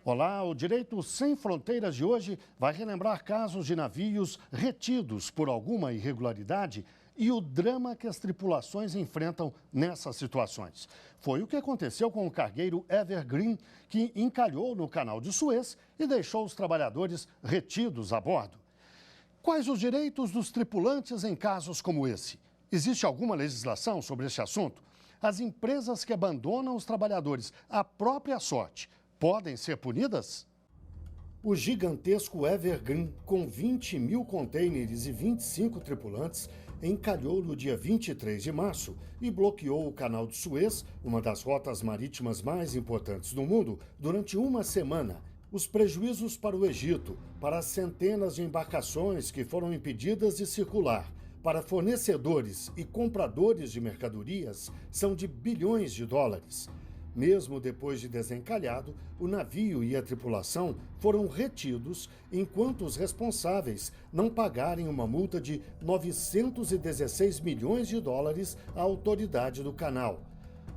Olá, o Direito Sem Fronteiras de hoje vai relembrar casos de navios retidos por alguma irregularidade e o drama que as tripulações enfrentam nessas situações. Foi o que aconteceu com o cargueiro Evergreen, que encalhou no Canal de Suez e deixou os trabalhadores retidos a bordo. Quais os direitos dos tripulantes em casos como esse? Existe alguma legislação sobre este assunto? As empresas que abandonam os trabalhadores à própria sorte podem ser punidas? O gigantesco Evergreen, com 20 mil contêineres e 25 tripulantes, encalhou no dia 23 de março e bloqueou o Canal de Suez, uma das rotas marítimas mais importantes do mundo, durante uma semana. Os prejuízos para o Egito, para as centenas de embarcações que foram impedidas de circular, para fornecedores e compradores de mercadorias, são de bilhões de dólares. Mesmo depois de desencalhado, o navio e a tripulação foram retidos enquanto os responsáveis não pagarem uma multa de 916 milhões de dólares à autoridade do canal.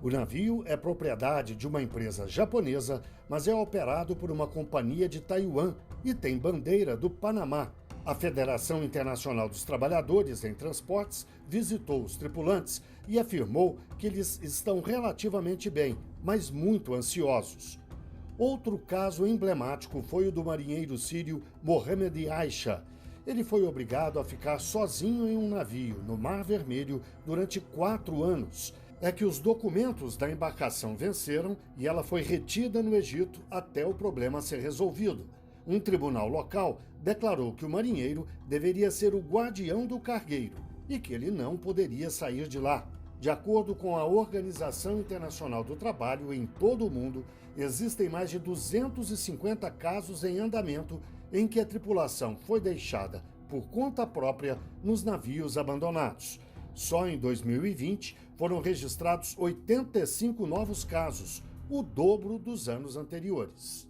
O navio é propriedade de uma empresa japonesa, mas é operado por uma companhia de Taiwan e tem bandeira do Panamá. A Federação Internacional dos Trabalhadores em Transportes visitou os tripulantes e afirmou que eles estão relativamente bem, mas muito ansiosos. Outro caso emblemático foi o do marinheiro sírio Mohamed Aisha. Ele foi obrigado a ficar sozinho em um navio no Mar Vermelho durante 4 anos. É que os documentos da embarcação venceram e ela foi retida no Egito até o problema ser resolvido. Um tribunal local declarou que o marinheiro deveria ser o guardião do cargueiro e que ele não poderia sair de lá. De acordo com a Organização Internacional do Trabalho, em todo o mundo, existem mais de 250 casos em andamento em que a tripulação foi deixada por conta própria nos navios abandonados. Só em 2020 foram registrados 85 novos casos, o dobro dos anos anteriores.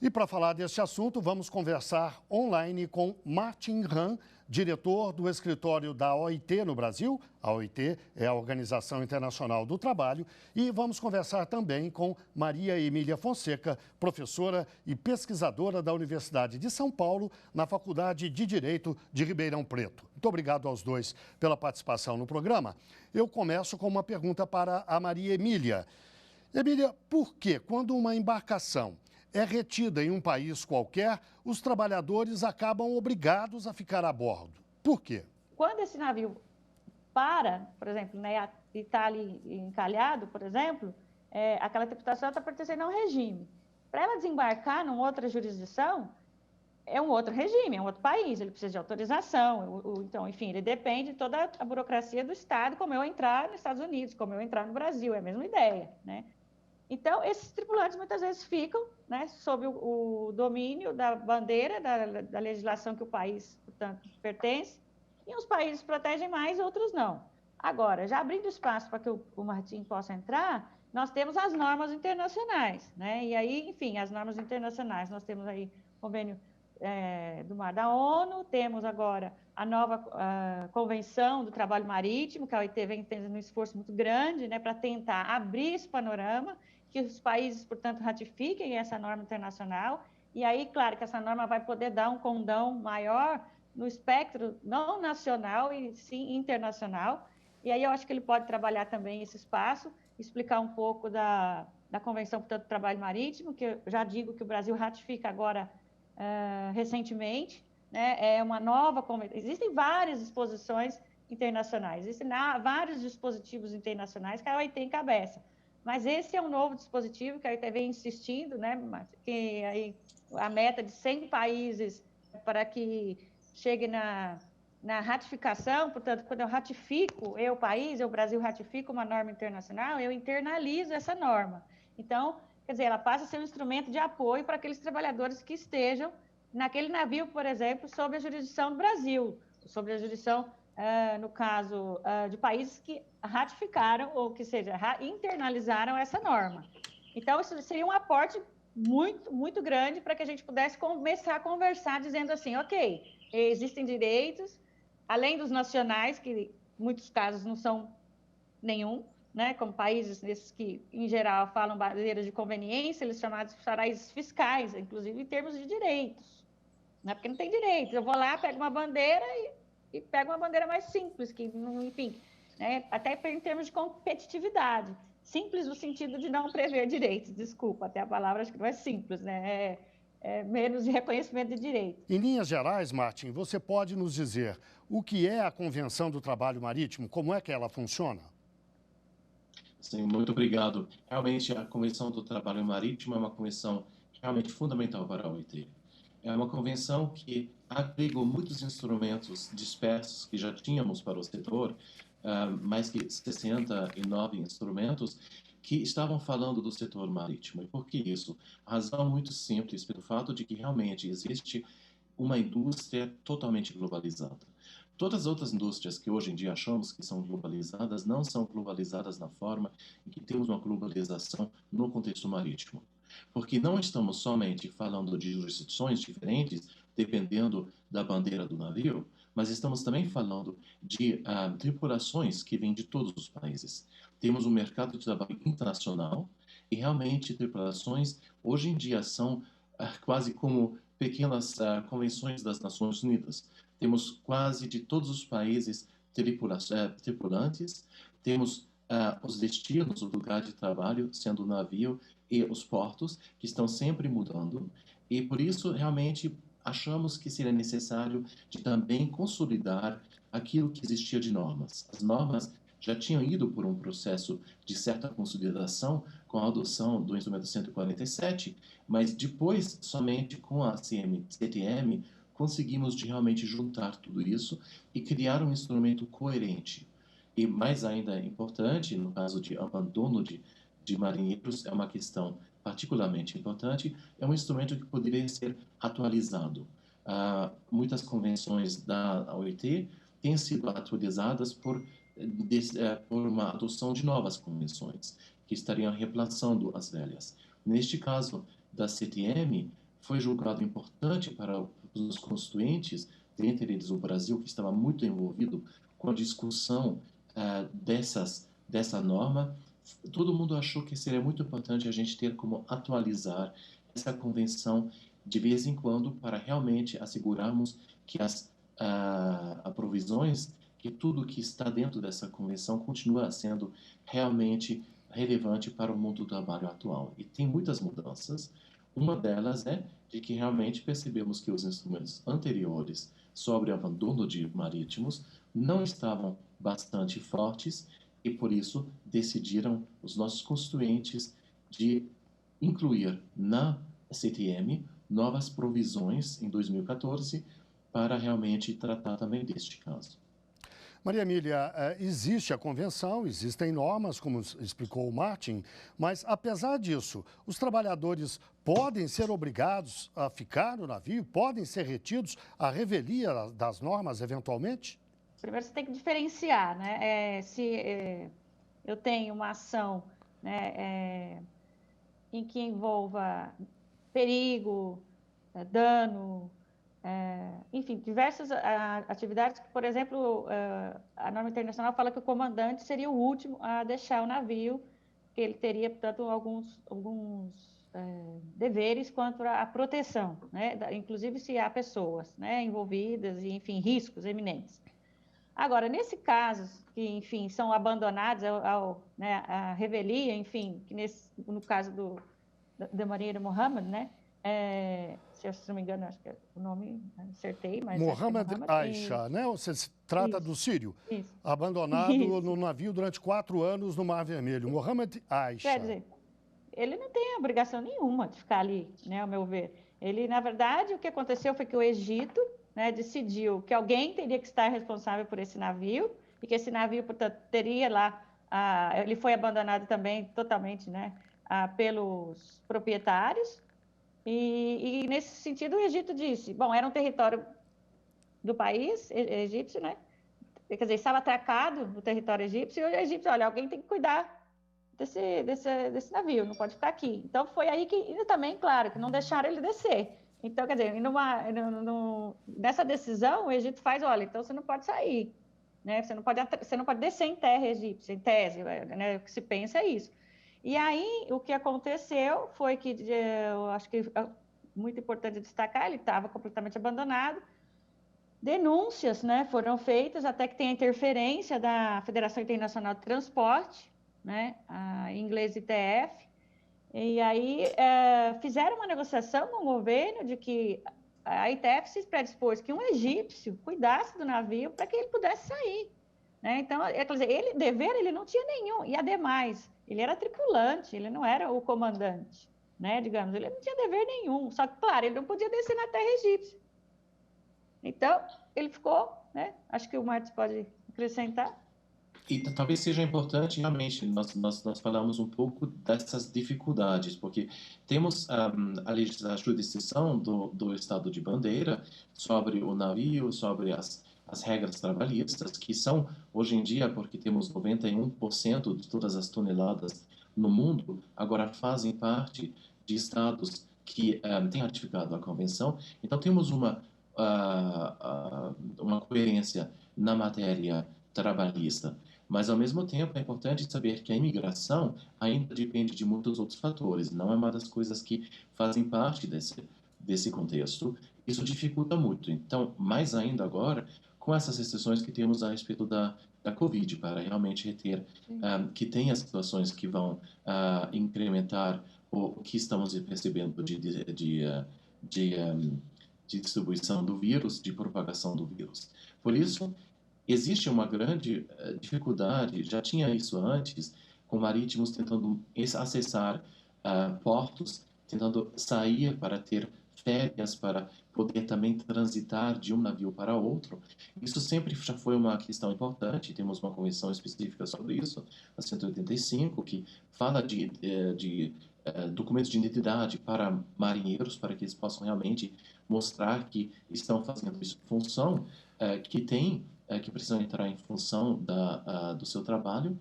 E para falar deste assunto, vamos conversar online com Martin Rahn, diretor do escritório da OIT no Brasil. A OIT é a Organização Internacional do Trabalho. E vamos conversar também com Maria Emília Fonseca, professora e pesquisadora da Universidade de São Paulo, na Faculdade de Direito de Ribeirão Preto. Muito obrigado aos dois pela participação no programa. Eu começo com uma pergunta para a Maria Emília. Emília, por que quando uma embarcação é retida em um país qualquer, os trabalhadores acabam obrigados a ficar a bordo? Por quê? Quando esse navio para, por exemplo, né, e está ali encalhado, por exemplo, aquela tripulação está pertencendo a um regime. Para ela desembarcar numa outra jurisdição, é um outro regime, é um outro país, ele precisa de autorização, então, enfim, ele depende de toda a burocracia do Estado, como eu entrar nos Estados Unidos, como eu entrar no Brasil, é a mesma ideia, né? Então, esses tripulantes muitas vezes ficam, né, sob o domínio da bandeira, da legislação que o país, portanto, pertence, e uns países protegem mais, outros não. Agora, já abrindo espaço para que o Martim possa entrar, nós temos as normas internacionais, né? E aí, enfim, as normas internacionais, nós temos aí o convênio do Mar da ONU, temos agora a nova Convenção do Trabalho Marítimo, que a OIT vem tendo um esforço muito grande, né, para tentar abrir esse panorama, que os países, portanto, ratifiquem essa norma internacional, e aí, claro, que essa norma vai poder dar um condão maior no espectro não nacional e sim internacional, e aí eu acho que ele pode trabalhar também esse espaço, explicar um pouco da Convenção, portanto, do Trabalho Marítimo, que eu já digo que o Brasil ratifica agora recentemente, né? É uma nova convenção. Existem várias disposições internacionais, existem vários dispositivos internacionais que a OIT encabeça, mas esse é um novo dispositivo que a OIT vem insistindo, né? Que aí a meta de 100 países para que chegue na ratificação, portanto, quando eu ratifico, o Brasil ratifica uma norma internacional, eu internalizo essa norma. Então, quer dizer, ela passa a ser um instrumento de apoio para aqueles trabalhadores que estejam naquele navio, por exemplo, sob a jurisdição do Brasil, sob a jurisdição, no caso, de países que ratificaram, ou que seja, internalizaram essa norma. Então, isso seria um aporte muito, muito grande para que a gente pudesse começar a conversar, dizendo assim, ok, existem direitos, além dos nacionais, que em muitos casos não são nenhum, né, como países desses que, em geral, falam bandeiras de conveniência, eles chamados de paraísos fiscais, inclusive em termos de direitos, né, porque não tem direitos. Eu vou lá, pego uma bandeira e pego uma bandeira mais simples, que, enfim, né, até em termos de competitividade. Simples no sentido de não prever direitos, desculpa, até a palavra acho que não é simples, né, é menos de reconhecimento de direitos. Em linhas gerais, Martin, você pode nos dizer o que é a Convenção do Trabalho Marítimo, como é que ela funciona? Sim, muito obrigado. Realmente, a Convenção do Trabalho Marítimo é uma convenção realmente fundamental para a OIT. É uma convenção que agregou muitos instrumentos dispersos que já tínhamos para o setor, mais que 69 instrumentos que estavam falando do setor marítimo. E por que isso? A razão é muito simples, pelo fato de que realmente existe uma indústria totalmente globalizada. Todas as outras indústrias que hoje em dia achamos que são globalizadas não são globalizadas na forma em que temos uma globalização no contexto marítimo. Porque não estamos somente falando de jurisdições diferentes, dependendo da bandeira do navio, mas estamos também falando de tripulações que vêm de todos os países. Temos um mercado de trabalho internacional e realmente tripulações hoje em dia são quase como pequenas convenções das Nações Unidas. Temos quase de todos os países tripulantes, temos os destinos, o lugar de trabalho, sendo o navio e os portos, que estão sempre mudando, e por isso realmente achamos que seria necessário de também consolidar aquilo que existia de normas. As normas já tinham ido por um processo de certa consolidação com a adoção do instrumento 147, mas depois, somente com a CTM, conseguimos de realmente juntar tudo isso e criar um instrumento coerente. E mais ainda importante, no caso de abandono de marinheiros, é uma questão particularmente importante, é um instrumento que poderia ser atualizado. Muitas convenções da OIT têm sido atualizadas por uma adoção de novas convenções, que estariam reemplaçando as velhas. Neste caso da CTM, foi julgado importante para os constituintes, dentre eles o Brasil, que estava muito envolvido com a discussão dessa norma. Todo mundo achou que seria muito importante a gente ter como atualizar essa convenção de vez em quando para realmente assegurarmos que as provisões, que tudo que está dentro dessa convenção continua sendo realmente relevante para o mundo do trabalho atual. E tem muitas mudanças. Uma delas é de que realmente percebemos que os instrumentos anteriores sobre abandono de marítimos não estavam bastante fortes e, por isso, decidiram os nossos constituintes de incluir na CTM novas provisões em 2014 para realmente tratar também deste caso. Maria Emília, existe a convenção, existem normas, como explicou o Martin, mas, apesar disso, os trabalhadores podem ser obrigados a ficar no navio, podem ser retidos à revelia das normas, eventualmente? Primeiro, você tem que diferenciar, né? Se eu tenho uma ação, né, em que envolva perigo, dano, enfim, diversas atividades que, por exemplo, a norma internacional fala que o comandante seria o último a deixar o navio, que ele teria, portanto, alguns deveres quanto à proteção, né? Inclusive se há pessoas, né, envolvidas e, enfim, riscos eminentes. Agora, nesse caso, que, enfim, são abandonados né, à revelia, enfim, que no caso da Marinheiro Mohammed, né, se eu não me engano, acho que é o nome, acertei, mas Mohammed Aisha, né? Você se trata do sírio, abandonado no navio durante 4 anos no Mar Vermelho. Mohammed Aisha. Quer dizer, ele não tem obrigação nenhuma de ficar ali, né, ao meu ver. Ele, na verdade, o que aconteceu foi que o Egito, né, decidiu que alguém teria que estar responsável por esse navio e que esse navio, portanto, teria lá, ele foi abandonado também totalmente, né, pelos proprietários e nesse sentido o Egito disse, bom, era um território do país egípcio, né, quer dizer, estava atracado no território egípcio e o egípcio, olha, alguém tem que cuidar desse navio, não pode ficar aqui. Então foi aí que, e também, claro, que não deixaram ele descer. Então, quer dizer, nessa decisão, o Egito faz, olha, então você não pode sair. né? Você não pode descer em terra egípcia, em tese, né? O que se pensa é isso. E aí, o que aconteceu foi que, eu acho que é muito importante destacar, ele estava completamente abandonado. Denúncias, né, foram feitas até que tem a interferência da Federação Internacional de Transporte, né, em inglês ITF, e aí fizeram uma negociação com o governo de que a ITF se predispôs que um egípcio cuidasse do navio para que ele pudesse sair, né? Então, quer dizer, ele não tinha nenhum, e ademais, ele era tripulante, ele não era o comandante, né, digamos, ele não tinha dever nenhum, só que, claro, ele não podia descer na terra egípcia. Então, ele ficou, né? Acho que o Marcos pode acrescentar. E talvez seja importante, realmente, nós falamos um pouco dessas dificuldades, porque temos a jurisdição do Estado de bandeira sobre o navio, sobre as regras trabalhistas, que são, hoje em dia, porque temos 91% de todas as toneladas no mundo, agora fazem parte de estados que têm ratificado a convenção. Então, temos uma coerência na matéria trabalhista. Mas, ao mesmo tempo, é importante saber que a imigração ainda depende de muitos outros fatores. Não é uma das coisas que fazem parte desse contexto. Isso dificulta muito. Então, mais ainda agora, com essas restrições que temos a respeito da Covid, para realmente reter, que tem as situações que vão incrementar o que estamos percebendo de distribuição do vírus, de propagação do vírus. Por isso, existe uma grande dificuldade, já tinha isso antes, com marítimos tentando acessar portos, tentando sair para ter férias, para poder também transitar de um navio para outro. Isso sempre já foi uma questão importante, temos uma convenção específica sobre isso, a 185, que fala de documentos de identidade para marinheiros, para que eles possam realmente mostrar que estão fazendo isso em função que tem que precisam entrar em função do seu trabalho,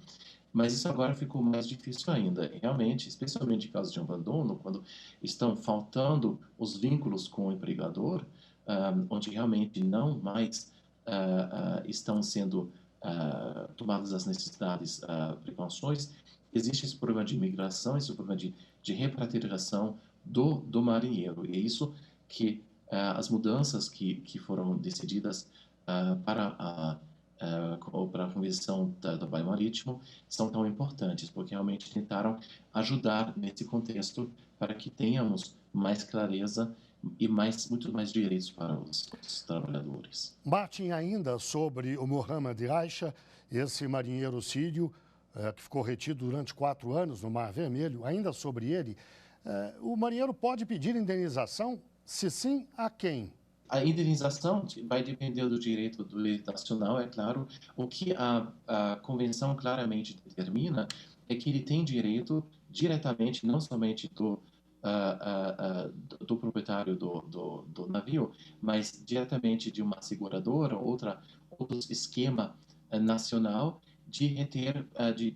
mas isso agora ficou mais difícil ainda. Realmente, especialmente em casos de abandono, quando estão faltando os vínculos com o empregador, onde realmente não mais estão sendo tomadas as necessidades, precauções, existe esse problema de imigração, esse problema de repatriação do marinheiro. E é isso que as mudanças que foram decididas para a Convenção do Trabalho Marítimo são tão importantes, porque realmente tentaram ajudar nesse contexto para que tenhamos mais clareza e muito mais direitos para os trabalhadores. Martin, ainda sobre o Mohamed Aisha, esse marinheiro sírio que ficou retido durante 4 anos no Mar Vermelho, ainda sobre ele, o marinheiro pode pedir indenização? Se sim, a quem? A indenização vai depender do direito nacional, é claro. O que a Convenção claramente determina é que ele tem direito diretamente, não somente do proprietário do navio, mas diretamente de uma seguradora, outro esquema nacional de reter, de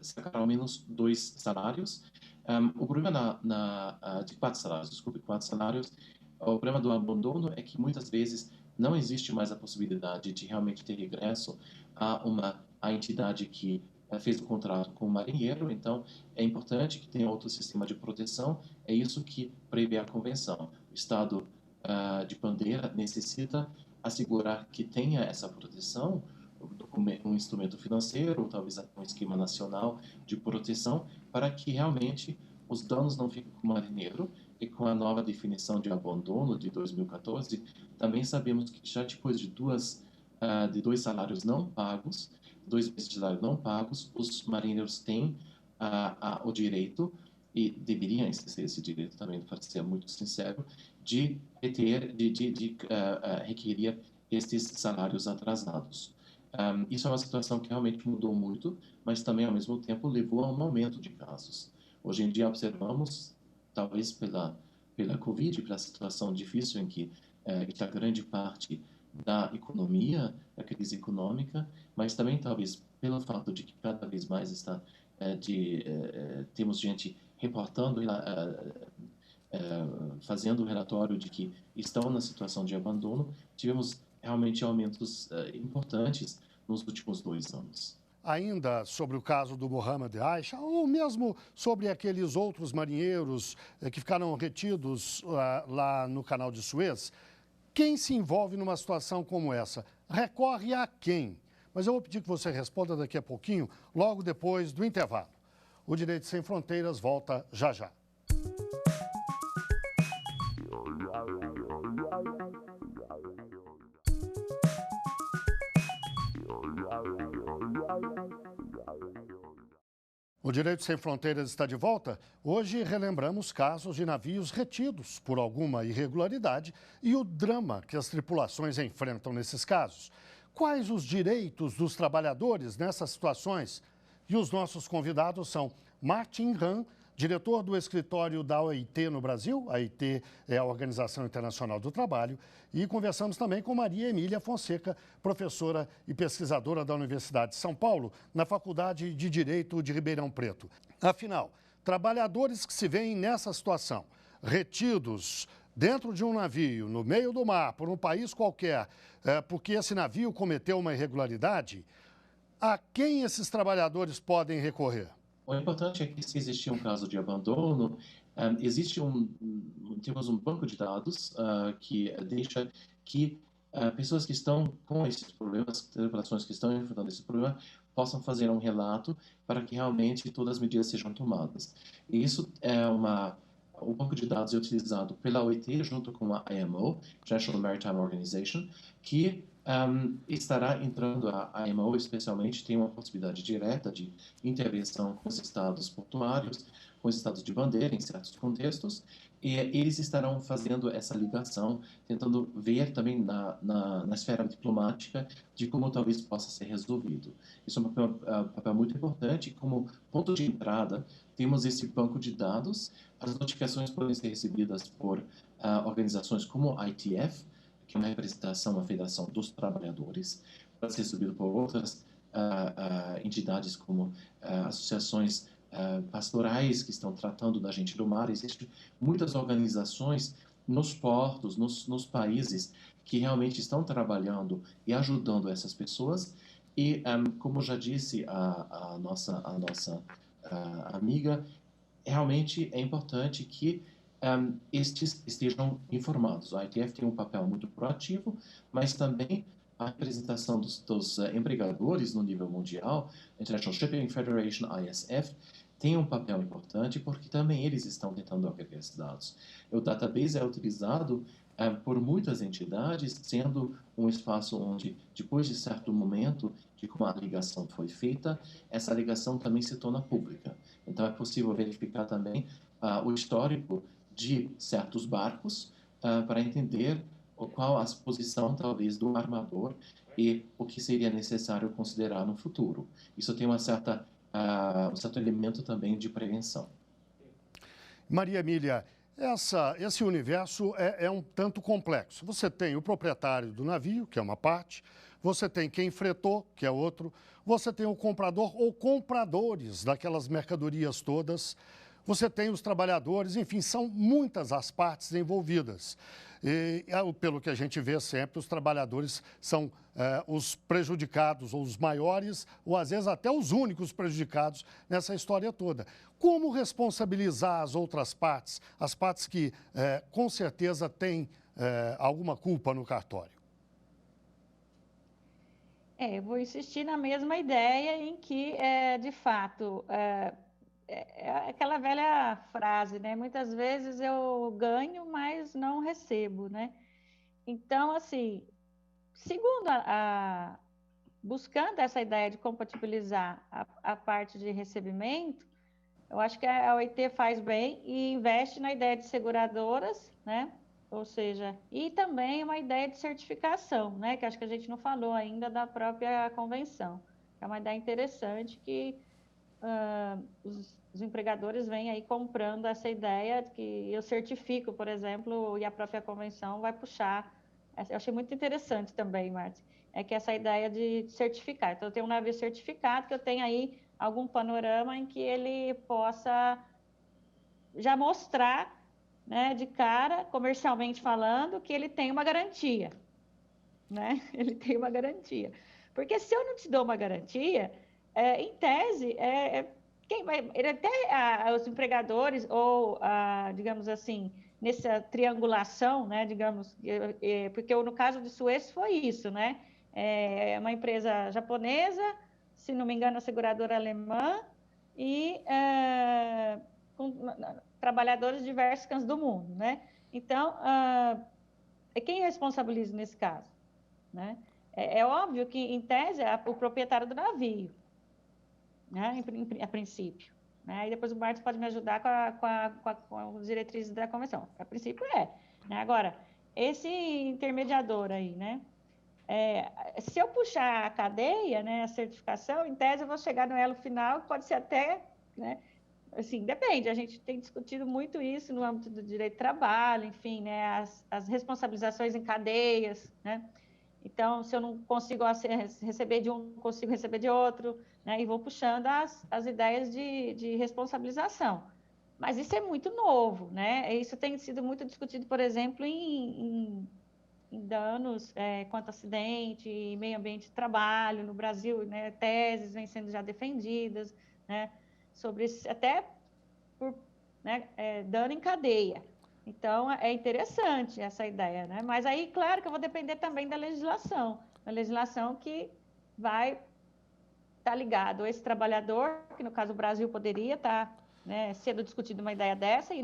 sacar ao menos 2 salários. O problema de 4 salários, desculpe, 4 salários. O problema do abandono é que muitas vezes não existe mais a possibilidade de realmente ter regresso à entidade que fez o contrato com o marinheiro. Então, é importante que tenha outro sistema de proteção. É isso que prevê a convenção. O Estado de bandeira necessita assegurar que tenha essa proteção, um instrumento financeiro, ou talvez um esquema nacional de proteção, para que realmente os danos não fiquem com o marinheiro. E com a nova definição de abandono de 2014, também sabemos que já depois de 2 salários não pagos, 2 meses de salário não pagos, os marinheiros têm o direito, e deveriam exercer esse direito também, para ser muito sincero, de requerer esses salários atrasados. Isso é uma situação que realmente mudou muito, mas também, ao mesmo tempo, levou a um aumento de casos. Hoje em dia, observamos, talvez pela Covid, pela situação difícil em que está grande parte da economia, da crise econômica, mas também talvez pelo fato de que cada vez mais temos gente reportando, fazendo o relatório de que estão na situação de abandono, tivemos realmente aumentos importantes nos últimos 2 anos. Ainda sobre o caso do Mohammed Aisha, ou mesmo sobre aqueles outros marinheiros que ficaram retidos lá no Canal de Suez, quem se envolve numa situação como essa recorre a quem? Mas eu vou pedir que você responda daqui a pouquinho, logo depois do intervalo. O Direito Sem Fronteiras volta já já. O Direito Sem Fronteiras está de volta. Hoje relembramos casos de navios retidos por alguma irregularidade e o drama que as tripulações enfrentam nesses casos. Quais os direitos dos trabalhadores nessas situações? E os nossos convidados são Martin Ran, diretor do escritório da OIT no Brasil, a OIT é a Organização Internacional do Trabalho, e conversamos também com Maria Emília Fonseca, professora e pesquisadora da Universidade de São Paulo, na Faculdade de Direito de Ribeirão Preto. Afinal, trabalhadores que se veem nessa situação, retidos dentro de um navio, no meio do mar, por um país qualquer, porque esse navio cometeu uma irregularidade, a quem esses trabalhadores podem recorrer? O importante é que, se existir um caso de abandono, temos um banco de dados que deixa que pessoas que estão com esses problemas, tripulações que estão enfrentando esse problema, possam fazer um relato para que realmente todas as medidas sejam tomadas. E isso o banco de dados é utilizado pela OIT junto com a IMO, International Maritime Organization, que estará entrando, a IMO especialmente tem uma possibilidade direta de intervenção com os estados portuários, com os estados de bandeira em certos contextos, e eles estarão fazendo essa ligação, tentando ver também na esfera diplomática de como talvez possa ser resolvido. Isso é um papel muito importante. Como ponto de entrada, temos esse banco de dados. As notificações podem ser recebidas por organizações como a ITF, que é uma representação, uma federação dos trabalhadores, pode ser recebido por outras entidades como associações pastorais que estão tratando da gente do mar. Existem muitas organizações nos portos, nos países que realmente estão trabalhando e ajudando essas pessoas. E, como já disse a nossa amiga, realmente é importante que estes estejam informados. A ITF tem um papel muito proativo, mas também a representação dos empregadores no nível mundial, International Shipping Federation, ISF, tem um papel importante porque também eles estão tentando agregar esses dados. O database é utilizado por muitas entidades, sendo um espaço onde, depois de certo momento de como a ligação foi feita, essa ligação também se torna pública. Então, é possível verificar também o histórico de certos barcos para entender qual a posição, talvez, do armador e o que seria necessário considerar no futuro. Isso tem um certo elemento também de prevenção. Maria Emília, esse universo é um tanto complexo. Você tem o proprietário do navio, que é uma parte, você tem quem fretou, que é outro, você tem o comprador ou compradores daquelas mercadorias todas, você tem os trabalhadores, enfim, são muitas as partes envolvidas. E, pelo que a gente vê sempre, os trabalhadores são os prejudicados, ou os maiores, ou às vezes até os únicos prejudicados nessa história toda. Como responsabilizar as outras partes, as partes que com certeza têm alguma culpa no cartório? Eu vou insistir na mesma ideia em que, de fato, é aquela velha frase, né? Muitas vezes eu ganho, mas não recebo, né? Então, assim, segundo buscando essa ideia de compatibilizar a parte de recebimento, eu acho que a OIT faz bem e investe na ideia de seguradoras, né? Ou seja, e também uma ideia de certificação, né? Que acho que a gente não falou ainda da própria convenção. É uma ideia interessante que os empregadores vêm aí comprando essa ideia que eu certifico, por exemplo, e a própria convenção vai puxar. Eu achei muito interessante também, Marta, é que essa ideia de certificar. Então, eu tenho um navio certificado, que eu tenho aí algum panorama em que ele possa já mostrar, né, de cara, comercialmente falando, que ele tem uma garantia, né? Ele tem uma garantia. Porque se eu não te dou uma garantia, em tese, quem vai, até os empregadores ou, digamos assim, nessa triangulação, né, digamos, porque no caso de Suez foi isso, né? Uma empresa japonesa, se não me engano, a seguradora alemã e com trabalhadores de diversos cantos do mundo, né? Então, quem responsabiliza nesse caso, né? É óbvio que, em tese, é o proprietário do navio, né? A princípio. Né? E depois o Marcos pode me ajudar com as diretrizes da convenção. A princípio né? Agora, esse intermediador aí, né? Se eu puxar a cadeia, né, a certificação, em tese eu vou chegar no elo final, pode ser até, né, assim, depende, a gente tem discutido muito isso no âmbito do direito do trabalho, enfim, né, as responsabilizações em cadeias, né, então, se eu não consigo receber de um, consigo receber de outro, né, e vou puxando as ideias de responsabilização. Mas isso é muito novo, né, isso tem sido muito discutido, por exemplo, em danos quanto a acidente, meio ambiente de trabalho no Brasil, né, teses vêm sendo já defendidas, né, sobre até por, né, dano em cadeia. Então, é interessante essa ideia, né? Mas aí, claro que eu vou depender também da legislação, a legislação que vai estar ligado a esse trabalhador, que no caso o Brasil poderia estar, né, sendo discutido uma ideia dessa, e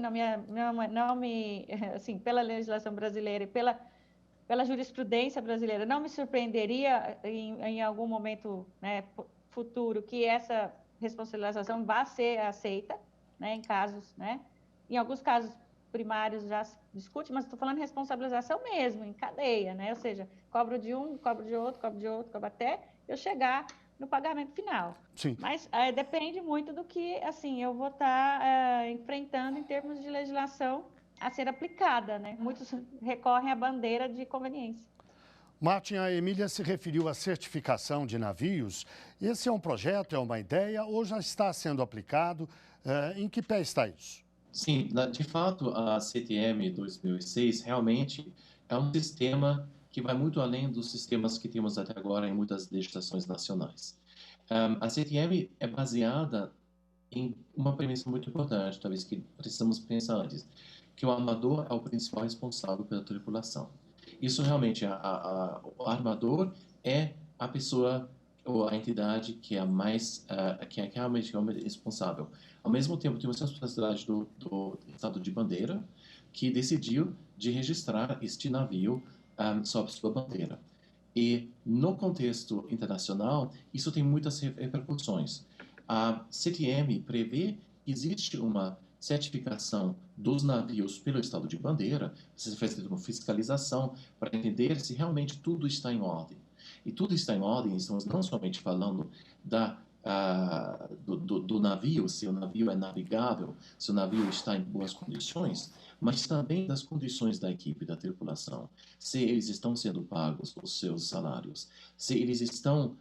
assim, pela legislação brasileira e pela jurisprudência brasileira, não me surpreenderia em algum momento, né, futuro que essa responsabilização vá ser aceita, né, em casos, né, em alguns casos primários já se discute, mas estou falando de responsabilização mesmo, em cadeia, né, ou seja, cobro de um, cobro de outro, cobro até eu chegar no pagamento final. Sim. Mas depende muito do que, assim, eu vou estar enfrentando em termos de legislação a ser aplicada, né? Muitos recorrem à bandeira de conveniência. Martin, a Emília se referiu à certificação de navios. Esse é um projeto, é uma ideia ou já está sendo aplicado? Em que pé está isso? Sim, de fato, a CTM 2006 realmente é um sistema que vai muito além dos sistemas que temos até agora em muitas legislações nacionais. A CTM é baseada em uma premissa muito importante, talvez que precisamos pensar antes, que o armador é o principal responsável pela tripulação. Isso realmente, o armador é a pessoa ou a entidade que é a mais, que é realmente responsável. Ao mesmo tempo, temos a responsabilidade do Estado de Bandeira, que decidiu de registrar este navio sob sua bandeira. E no contexto internacional, isso tem muitas repercussões. A CTM prevê que existe uma certificação dos navios pelo Estado de Bandeira, precisa fazer uma fiscalização para entender se realmente tudo está em ordem. E tudo está em ordem, estamos não somente falando do navio, se o navio é navegável, se o navio está em boas condições, mas também das condições da equipe, da tripulação, se eles estão sendo pagos os seus salários, se eles estão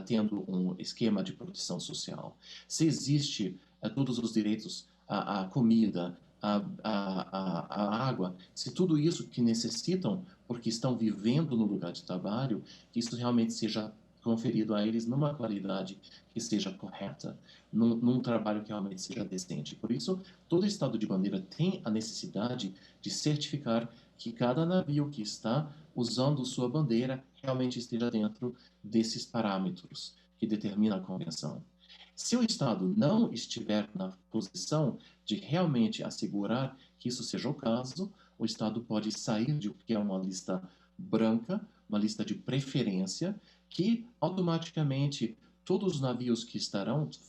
tendo um esquema de proteção social, se existe todos os direitos à comida, à água, se tudo isso que necessitam porque estão vivendo no lugar de trabalho, que isso realmente seja conferido a eles numa qualidade que seja correta, num trabalho que realmente seja decente. Por isso, todo Estado de Bandeira tem a necessidade de certificar que cada navio que está usando sua bandeira realmente esteja dentro desses parâmetros que determina a convenção. Se o Estado não estiver na posição de realmente assegurar que isso seja o caso, o Estado pode sair de o que é uma lista branca, uma lista de preferência, que automaticamente todos os navios que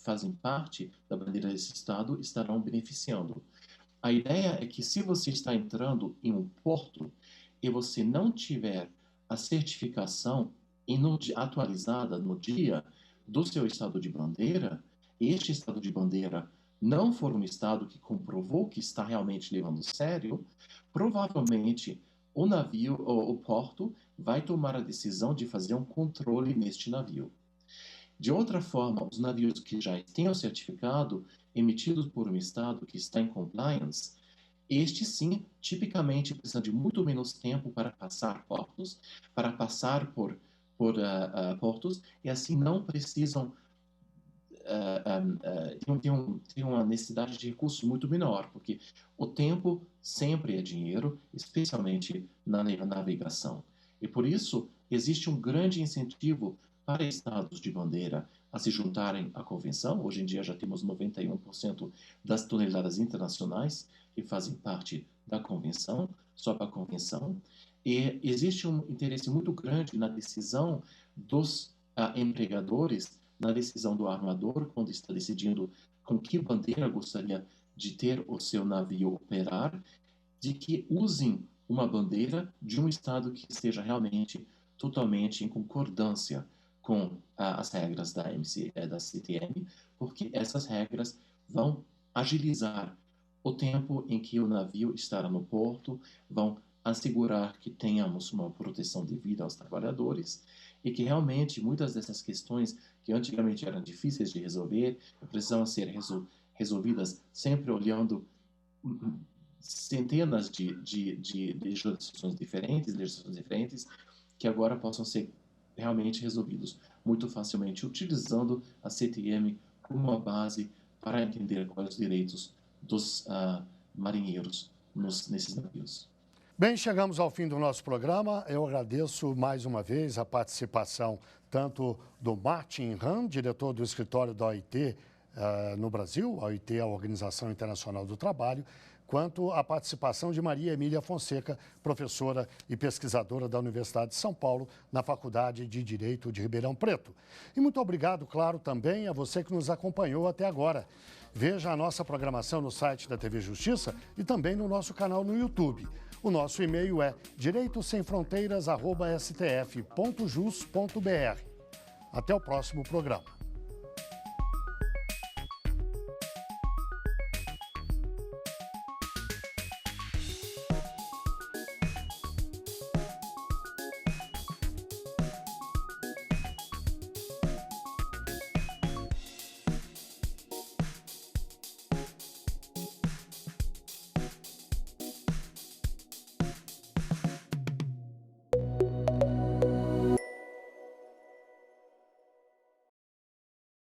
fazem parte da bandeira desse Estado estarão beneficiando. A ideia é que se você está entrando em um porto e você não tiver a certificação atualizada no dia do seu estado de bandeira, este estado de bandeira não for um estado que comprovou que está realmente levando sério, provavelmente o navio ou o porto vai tomar a decisão de fazer um controle neste navio. De outra forma, os navios que já tenham certificado, emitidos por um estado que está em compliance, este sim, tipicamente precisa de muito menos tempo para passar portos, para passar por portos e assim não precisam tem uma necessidade de recursos muito menor, porque o tempo sempre é dinheiro, especialmente na navegação. E por isso existe um grande incentivo para estados de bandeira a se juntarem à convenção. Hoje em dia já temos 91% das toneladas internacionais que fazem parte da convenção, só para a convenção. E existe um interesse muito grande na decisão dos empregadores, na decisão do armador, quando está decidindo com que bandeira gostaria de ter o seu navio operar, de que usem uma bandeira de um estado que esteja realmente totalmente em concordância com as regras da CTM, porque essas regras vão agilizar o tempo em que o navio estará no porto, vão assegurar que tenhamos uma proteção devida aos trabalhadores e que realmente muitas dessas questões que antigamente eram difíceis de resolver precisam ser resolvidas sempre olhando centenas de legislações diferentes, que agora possam ser realmente resolvidos muito facilmente, utilizando a CTM como uma base para entender quais os direitos dos marinheiros nesses navios. Bem, chegamos ao fim do nosso programa. Eu agradeço mais uma vez a participação tanto do Martin Han, diretor do escritório da OIT no Brasil, a OIT é a Organização Internacional do Trabalho, quanto a participação de Maria Emília Fonseca, professora e pesquisadora da Universidade de São Paulo, na Faculdade de Direito de Ribeirão Preto. E muito obrigado, claro, também a você que nos acompanhou até agora. Veja a nossa programação no site da TV Justiça e também no nosso canal no YouTube. O nosso e-mail é direitosemfronteiras@stf.jus.br. Até o próximo programa.